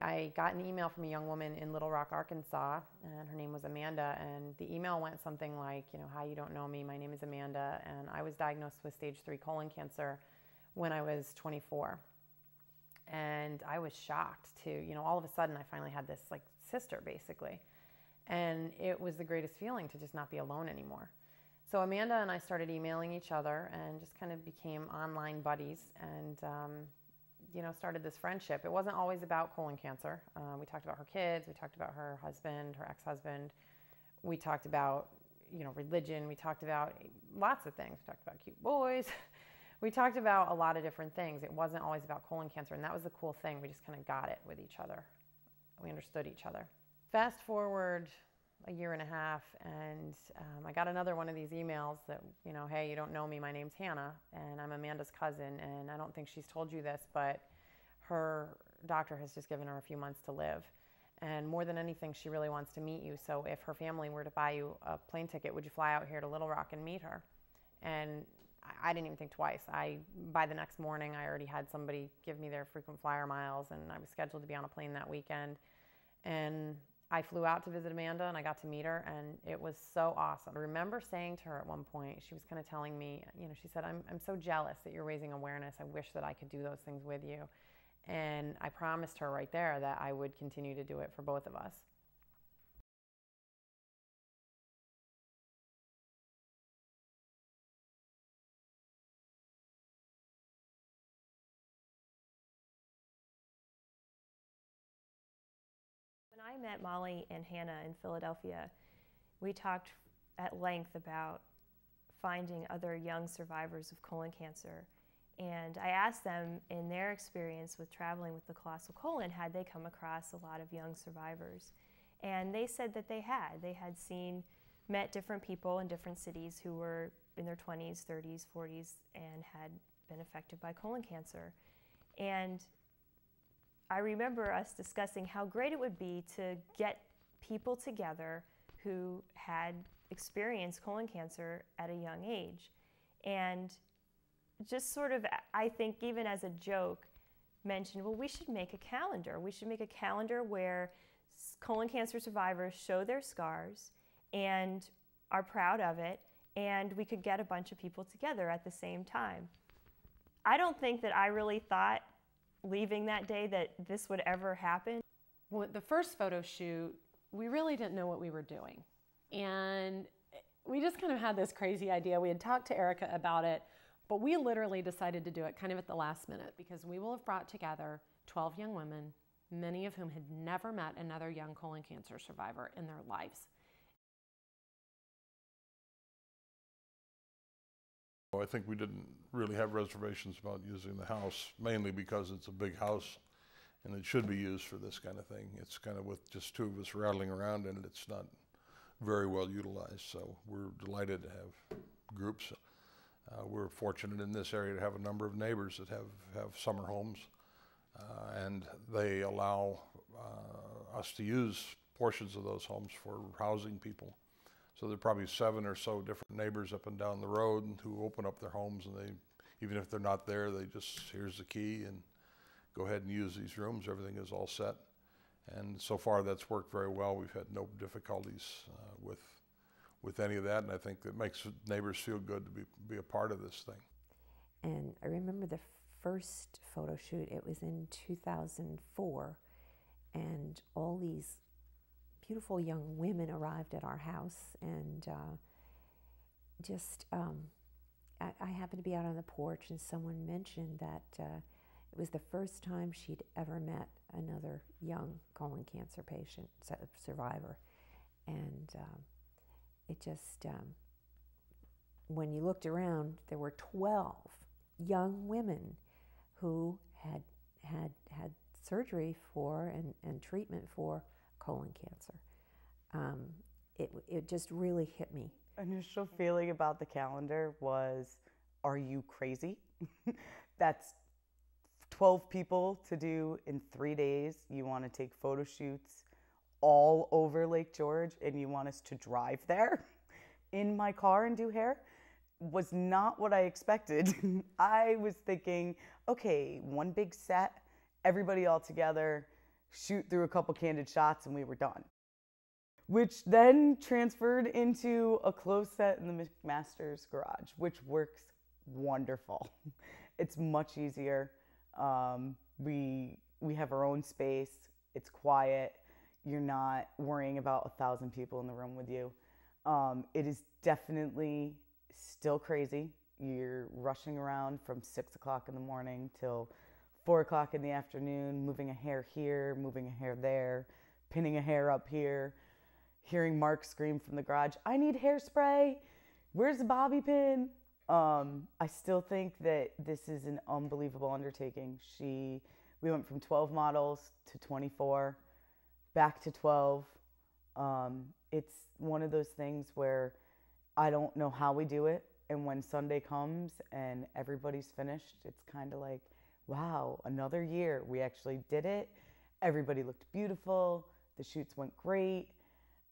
I got an email from a young woman in Little Rock, Arkansas, and her name was Amanda, and the email went something like, hi, you don't know me, my name is Amanda, and I was diagnosed with stage 3 colon cancer when I was 24. And I was shocked to, all of a sudden I finally had this like sister basically. And it was the greatest feeling to just not be alone anymore. So Amanda and I started emailing each other and just kind of became online buddies and, started this friendship. It wasn't always about colon cancer. We talked about her kids, we talked about her husband, her ex-husband. We talked about, religion. We talked about lots of things. We talked about cute boys. We talked about a lot of different things. It wasn't always about colon cancer, and that was the cool thing. We just kind of got it with each other. We understood each other. Fast forward a year and a half, and I got another one of these emails that, hey, you don't know me, my name's Hannah, and I'm Amanda's cousin, and I don't think she's told you this, but her doctor has just given her a few months to live. And more than anything, she really wants to meet you. So if her family were to buy you a plane ticket, would you fly out here to Little Rock and meet her? And I didn't even think twice. By the next morning, I already had somebody give me their frequent flyer miles, and I was scheduled to be on a plane that weekend. And I flew out to visit Amanda, and I got to meet her, and it was so awesome. I remember saying to her at one point, she was kind of telling me, she said, I'm so jealous that you're raising awareness. I wish that I could do those things with you. And I promised her right there that I would continue to do it for both of us. When I met Molly and Hannah in Philadelphia, we talked at length about finding other young survivors of colon cancer. And I asked them, in their experience with traveling with the colossal colon, had they come across a lot of young survivors? And they said that they had. They had met different people in different cities who were in their 20s, 30s, 40s, and had been affected by colon cancer. And I remember us discussing how great it would be to get people together who had experienced colon cancer at a young age. And just sort of, I think, even as a joke, mentioned, well, we should make a calendar. We should make a calendar where colon cancer survivors show their scars and are proud of it, and we could get a bunch of people together at the same time. I don't think that I really thought, leaving that day, that this would ever happen. Well, the first photo shoot, we really didn't know what we were doing. And we just kind of had this crazy idea. We had talked to Erica about it, but we literally decided to do it kind of at the last minute because we will have brought together 12 young women, many of whom had never met another young colon cancer survivor in their lives. I think we didn't really have reservations about using the house, mainly because it's a big house and it should be used for this kind of thing. It's kind of with just two of us rattling around in it, it's not very well utilized, so we're delighted to have groups. We're fortunate in this area to have a number of neighbors that have summer homes, and they allow us to use portions of those homes for housing people. So there are probably 7 or so different neighbors up and down the road who open up their homes, and they, even if they're not there, they just, here's the key and go ahead and use these rooms. Everything is all set. And so far that's worked very well. We've had no difficulties with any of that, and I think it makes neighbors feel good to be a part of this thing. And I remember the first photo shoot, it was in 2004, and all these beautiful young women arrived at our house, and I happened to be out on the porch, and someone mentioned that it was the first time she'd ever met another young colon cancer patient, survivor. And it just, when you looked around, there were 12 young women who had surgery for and treatment for colon cancer. It just really hit me. Initial feeling about the calendar was, are you crazy? That's 12 people to do in 3 days. You want to take photo shoots all over Lake George, and you want us to drive there in my car and do hair? Was not what I expected. I was thinking, okay, one big set, everybody all together, shoot through a couple candid shots, and we were done. Which then transferred into a closed set in the McMaster's garage, which works wonderful. It's much easier. We have our own space. It's quiet. You're not worrying about 1,000 people in the room with you. It is definitely still crazy. You're rushing around from 6 o'clock in the morning till 4 o'clock in the afternoon, moving a hair here, moving a hair there, pinning a hair up here, hearing Mark scream from the garage, "I need hairspray. Where's the bobby pin?" I still think that this is an unbelievable undertaking. We went from 12 models to 24, back to 12. It's one of those things where I don't know how we do it. And when Sunday comes and everybody's finished, it's kind of like, wow, another year. We actually did it. Everybody looked beautiful. The shoots went great.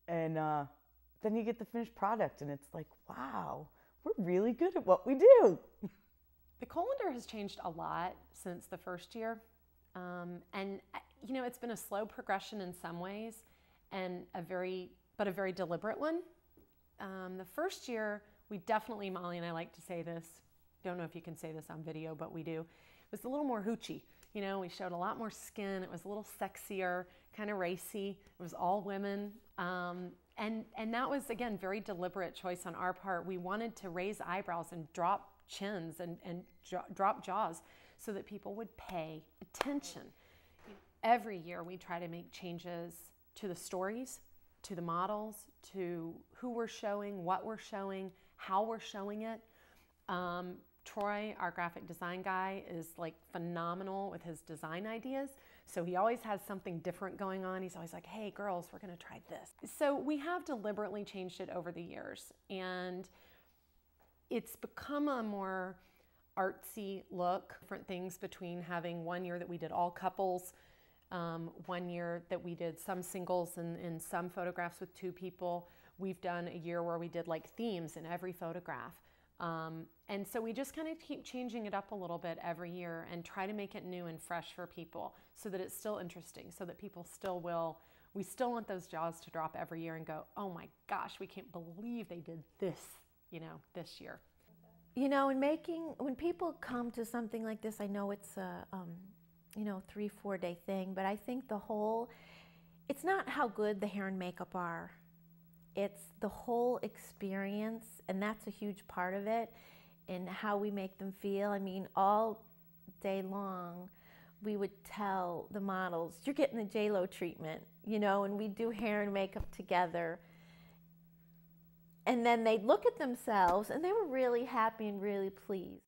And then you get the finished product and it's like, wow, we're really good at what we do. The Colondar has changed a lot since the first year. And you know, it's been a slow progression in some ways and a very deliberate one. The first year, we definitely, Molly and I like to say this, don't know if you can say this on video, but we do. It was a little more hoochie. You know, we showed a lot more skin. It was a little sexier, kind of racy. It was all women. And that was, again, very deliberate choice on our part. We wanted to raise eyebrows and drop chins and drop jaws so that people would pay attention. Every year we try to make changes to the stories, to the models, to who we're showing, what we're showing, how we're showing it. Troy, our graphic design guy, is like phenomenal with his design ideas. So he always has something different going on. He's always like, hey girls, we're gonna try this. So we have deliberately changed it over the years, and it's become a more artsy look. Different things between having one year that we did all couples, one year that we did some singles and some photographs with two people. We've done a year where we did like themes in every photograph. And so we just kind of keep changing it up a little bit every year and try to make it new and fresh for people so that it's still interesting, so that people we still want those jaws to drop every year and go, oh my gosh, we can't believe they did this, you know, this year. You know, when people come to something like this, I know it's a, 3-4 day thing, but I think it's not how good the hair and makeup are. It's the whole experience, and that's a huge part of it, and how we make them feel. I mean, all day long, we would tell the models, you're getting the J-Lo treatment, you know, and we'd do hair and makeup together. And then they'd look at themselves, and they were really happy and really pleased.